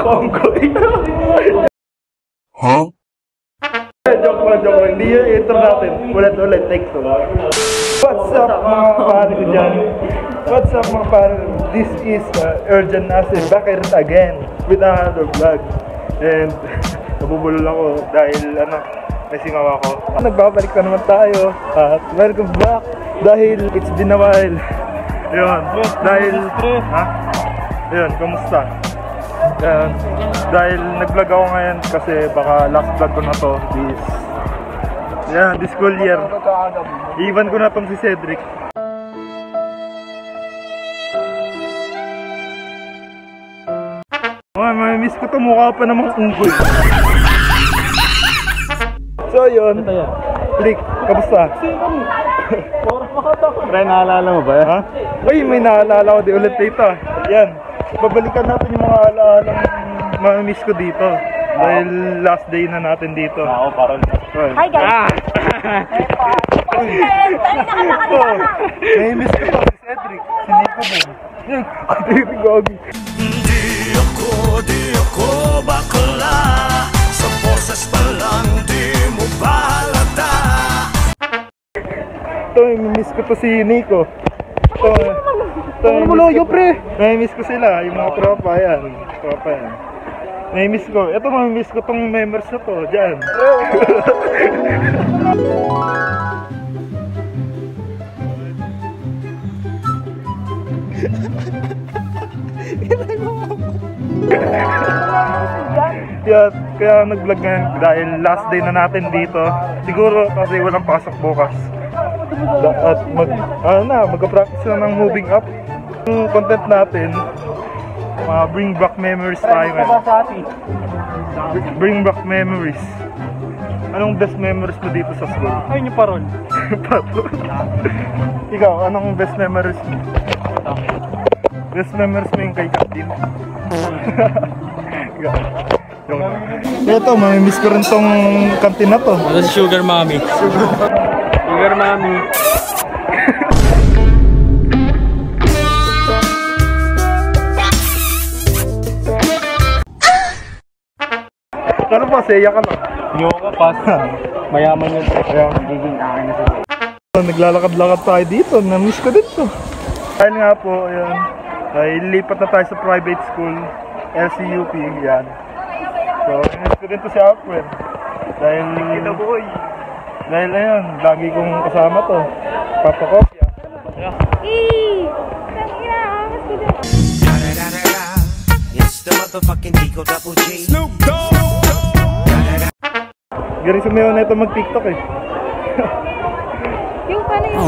Pongkoy. Huh? Joke lang. Hindi yung intro natin. Ulit, take two. What's up mga pare ko dyan? What's up mga pare? This is Urgent Nasir back again with another vlog. And nabubulol ako dahil may singaw ako. Nagbabalik na naman tayo at welcome back dahil it's been a while. Yun, dahil yun, kamusta? Yan. Dahil nag-vlog ako ngayon kasi baka last vlog ko na to this school year. Iwan ko na tong si Cedric. May miss ko to, mukha pa namang unggoy. So yun, Rick, kamusta? Pre, naalala mo ba? Ha? Uy, may naalala ko di ulit dito. Yan, babalikan natin yung mga alalang ma-miss ko dito. Dahil last day na natin dito. Ako, parang Hi guys! May miss ko to, si Cedric. Si Nico din. Di ako bakla. Sa boses pa lang di mo balata. Ito, may miss ko to si Nico. May miss ko sila, yung mga tropa yan. May miss ko. Ito, may miss ko tong members na to. Diyan. Kaya nag-vlog ngayon dahil last day na natin dito. Siguro kasi walang pasok bukas. At mag-practice na ng moving up. Yung content natin, bring back memories tayo ngayon. Bring back memories. Anong best memories mo dito sa school? ayun yung parol. Ikaw, anong best memories mo? Best memories mo yung kay Captain. Ito, mamimiss ko rin tong kantin na to. Ito si Sugar Mommy. Sugar Mommy. Ano pa, seya ka lang. Yung ka, pas. Mayaman yun. Giging akin na siya. Naglalakad-lakad tayo dito. Namiss ko dito. Dahil nga po, ayan, ay lipat na tayo sa private school, LCUP, yan. So, namiss ko din to si Alfred. Dahil ayun, lagi kong kasama to. Papakopya. It's the motherfucking Dico Double G. Snoop Dogg. Galing sumayaw na ito mag-TikTok eh. Yung paano yun?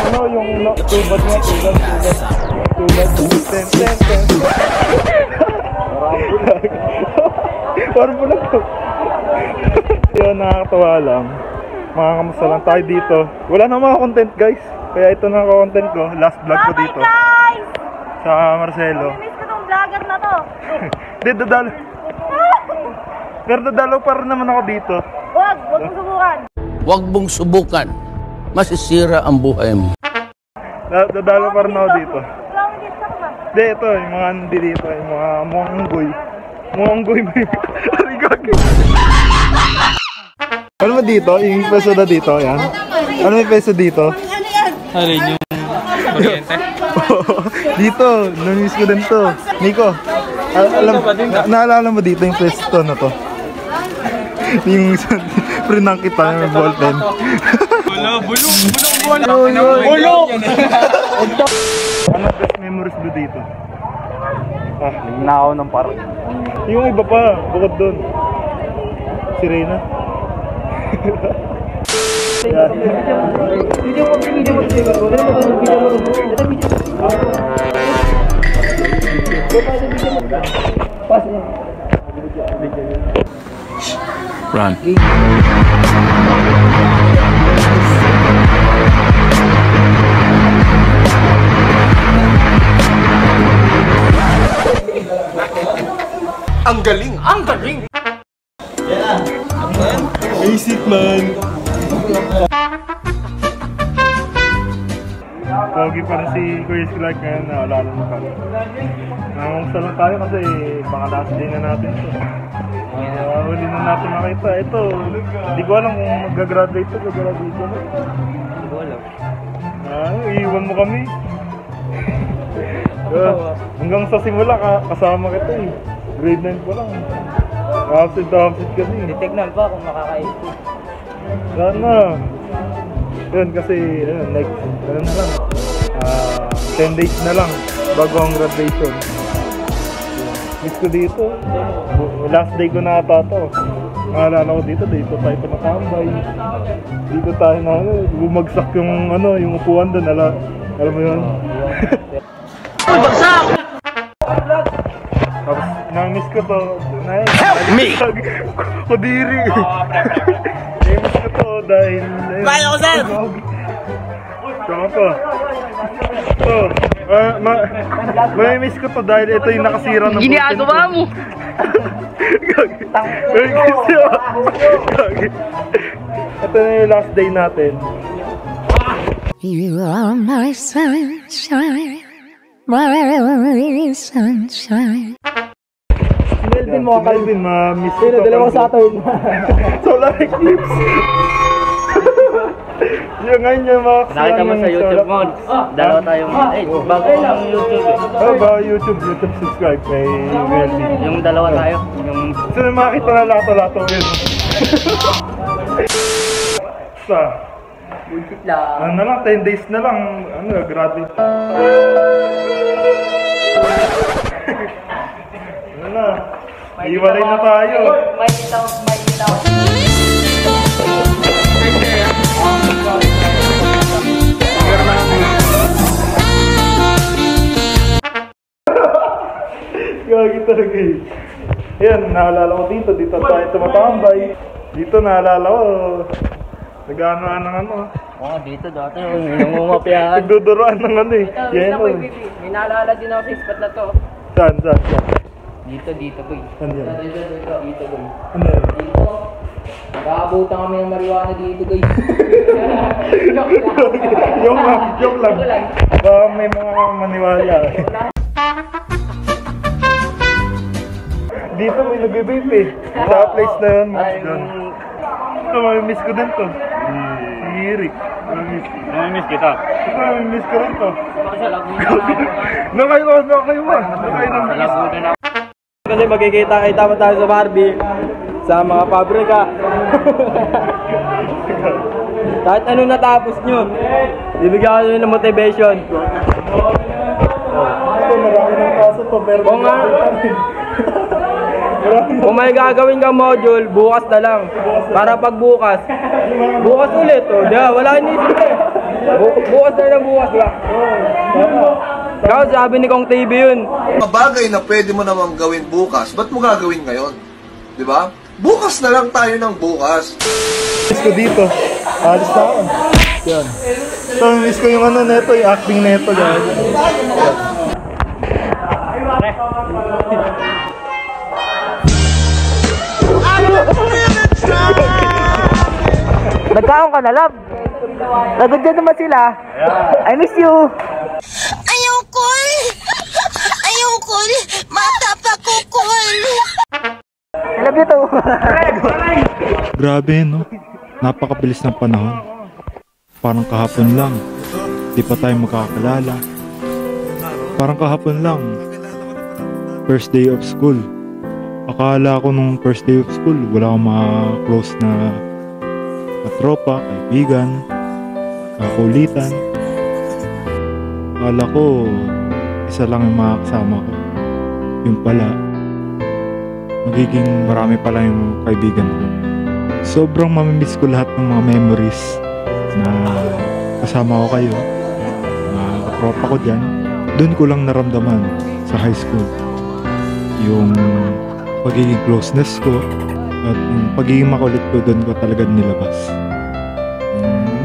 Ano yung tubad nga, tubad. Parang bulag to. Yun, nakakatawa lang. Mga kamusta lang tayo dito. Wala na mga content guys. Kaya ito na content ko. Last vlog ko dito. Guys! Sa Marcelo. Miss ko tong vlogger na to. Di, dadalo. Pero dadalo pa rin naman ako dito. Wag mong subukan. Huwag mong subukan. Masisira ang buhay mo. Dadalo pa rin ako dito. Wala akong dito ka ba? Di, ito. Yung mga hindi dito. Yung mga muanggoy. Muanggoy mo yung... Ano ba dito? Yung peso na dito, yan? Ano yung peso dito? Ano yun yung kuryente? Dito, namiss ko din to. Nico, naalala mo dito yung peso na to? Yung prinang kita yung ballpen. Bulong! Ano best memories mo dito? Nakaw ng parol. Yung iba pa, bukod doon. Si Reyna. Run. Ang galing! Ang galing! Basic man. pogi pa rin si Kuya Clark ngayon, naalala mo kami. Nangungsa lang tayo kasi baka last day na natin ito. Huli na natin makita. Ito, hindi ko alam kung mag-graduate ito, mag-graduate ito. Hindi ko alam. Iiwan mo kami. Hanggang sa simula, kasama kita eh. Grade 9 pa lang. Absent kasi. Titignan pa kung makakaipin. Sana. Yun kasi, next, ano na lang. 10 days na lang bago ang graduation. Miss ko dito. Last day ko na ata to. Naalala ko dito tayo tumatambay. Dito tayo na bumagsak yung yung upuan doon. Alam mo yun? Bagsak! Tapos, na-miss ko to. Help me! Kudiri! Na-miss ko to dahil... Kaya ko, sir! Tama pa. Ito. May-miss ko to dahil ito yung nakasira ng Ginagawa mo! Ito na yung last day natin. You are my sunshine, my sunshine. Melvin mo, Calvin, ma-miss ko to. Dalawang Saturn. Solar eclipse. Yung ngayon yung mga Nakita mo sa YouTube mo, dalawa tayong, bago yung YouTube eh. Oh, ba YouTube subscribe kay Melvin. Yung dalawa tayo, yung... So makita na lato-lato yun. Sa Bullshit lang. ano lang, 10 days na lang, graduate. Ano na, iwalay na tayo. May itaw. Gagi talaga eh. Yan, naalala ko dito tayo tumatambay. Dito naalala ko, nag-ano. Oo, dito dati yung nangungapihan. Nagduduroan ng eh. Yan o. May naalala din ako sa spot na to. Saan? Dito boy. Saan yan? Dito boy. Ano yan? Dito. Nakaabutan kami ng marijuana dito guys. Joke lang. Baka may mga maniwala. Dito may nag-vape eh. Sa place na yun, mas doon. Ito, mamimiss ko din to. Si Eric. Namimiss kita. Ito, mamimiss ko rin to. Baka sa Laguna. Nakayo ng miss. Kasi magkikita-kita mo tayo sa Barbie. Sa mga pabrika. Kahit ano natapos nyo, bibigyan ko ng motivation. Ito, marami ng kaso to. Pero Oo nga. Kung may gagawin kang module, bukas na lang. Para pag bukas ulit. Oh. Diba? Wala inisip eh. Bukas na lang, bukas lang. Kaya sabi ni Kong TV yun. Mga bagay na pwede mo namang gawin bukas, ba't mo gagawin ngayon? Di ba? Bukas na lang tayo ng bukas. miss ko dito. Alis na ako. Yan. Ito, miss ko yung neto, yung acting neto. Nagkaon ka na, love. Nagandyan naman sila. I miss you. Ayoko, mata pa ko, I love you too. Grabe no, napakabilis ng panahon. Parang kahapon lang, di pa tayo magkakilala. Parang kahapon lang, first day of school. Akala ko nung first day of school, wala akong mga close na katropa, kaibigan, kakulitan. Akala ko, isa lang yung mga kasama ko. Yung pala, magiging marami pala yung kaibigan ko. Sobrang mamimiss ko lahat ng mga memories na kasama ko kayo, mga katropa ko dyan. Doon ko lang naramdaman sa high school yung pagiging closeness ko at yung pagiging makulit ko. Doon ko talaga nilabas.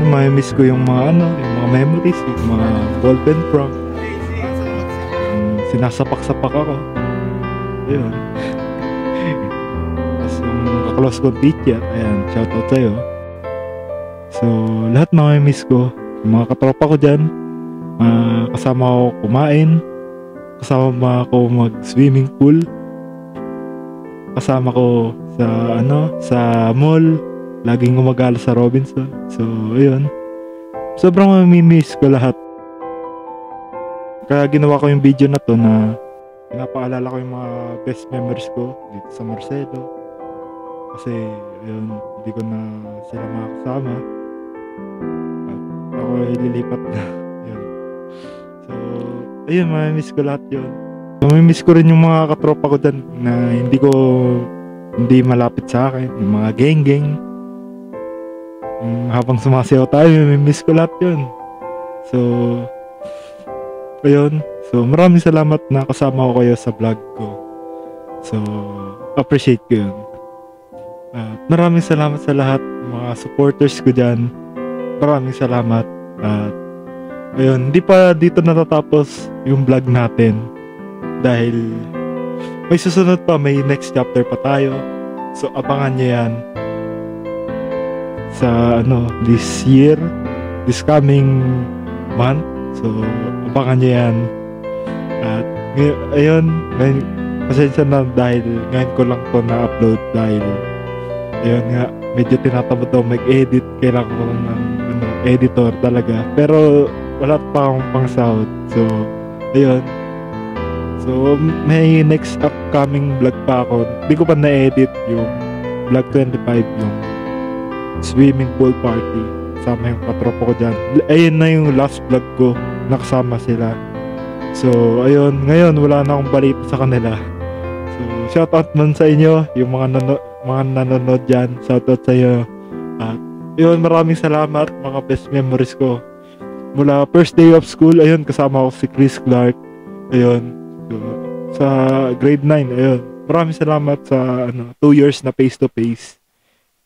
Mamimiss ko yung mga yung mga memories, yung mga ballpen prank, sinasapak-sapak ako. Ayun. Tapos yung kaklose ko teacher, ayan, shoutout sa'yo. So, lahat mamimiss ko, yung mga katropa ko dyan, Kasama ko kumain, kasama ko mag-swimming pool, kasama ko sa mall, laging gumagala sa Robinson. So, ayun. Sobrang mamimiss ko lahat. Kaya ginawa ko yung video na to na pinapaalala ko yung mga best memories ko dito sa Marcelo. Kasi, ayun, hindi ko na sila makakasama. At ako ay lilipat na. Yun. So, ayun, mamimiss ko lahat yun. Mamimiss ko rin yung mga katropa ko dyan na hindi malapit sa akin. Yung mga geng-geng. Habang sumasayaw tayo, mamimiss ko lahat yun. So, ayun. So, maraming salamat na kasama ko kayo sa vlog ko. So, appreciate ko yun. Maraming salamat sa lahat mga supporters ko dyan. Maraming salamat. At ayun, hindi pa dito natatapos yung vlog natin. Dahil may susunod pa, may next chapter pa tayo. So, abangan nyo yan sa this year, this coming month. So, abangan nyo yan. At ayun, pasensya na dahil ngayon ko lang to na-upload dahil ayun nga, medyo tinatamad daw mag-edit. Kailangan ko ng editor talaga. Pero wala pa akong pang-sahod. So, ayun. So, may next upcoming vlog pa ako. Hindi ko pa na-edit yung vlog 25, yung swimming pool party. Kasama yung katropa ko dyan. Ayun na yung last vlog ko. Nakasama sila. So, ayun. Ngayon, wala na akong balita sa kanila. So, shoutout man sa inyo. Yung mga nanonood dyan. Shoutout sa inyo. At, yun, maraming salamat. Mga best memories ko. Mula first day of school, ayun, kasama ko si Chris Clark. Ayun. So, sa grade 9, ayun. Maraming salamat sa 2 years na face-to-face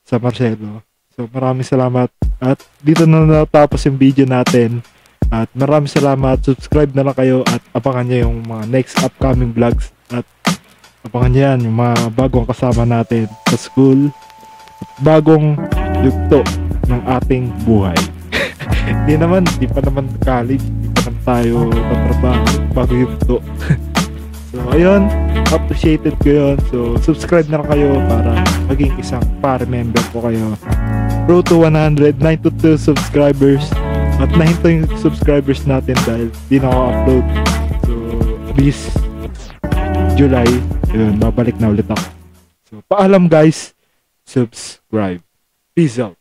sa Marcelo. So, maraming salamat. At dito na natapos yung video natin. At maraming salamat. Subscribe na lang kayo at abangan nyo yung mga next upcoming vlogs. At abangan nyo yan, yung mga bagong kasama natin sa school. At bagong yugto ng ating buhay. Hindi pa naman college. Hindi pa naman tayo tatrabaho. Bago yugto. So, ayun. Appreciated ko yun. So, subscribe na lang kayo para maging isang member ko kayo. Road to 100, 92 subscribers. At nahinto yung subscribers natin dahil di na ako upload. So, this July, yun, babalik na ulit ako. So, paalam guys. Subscribe. Peace out.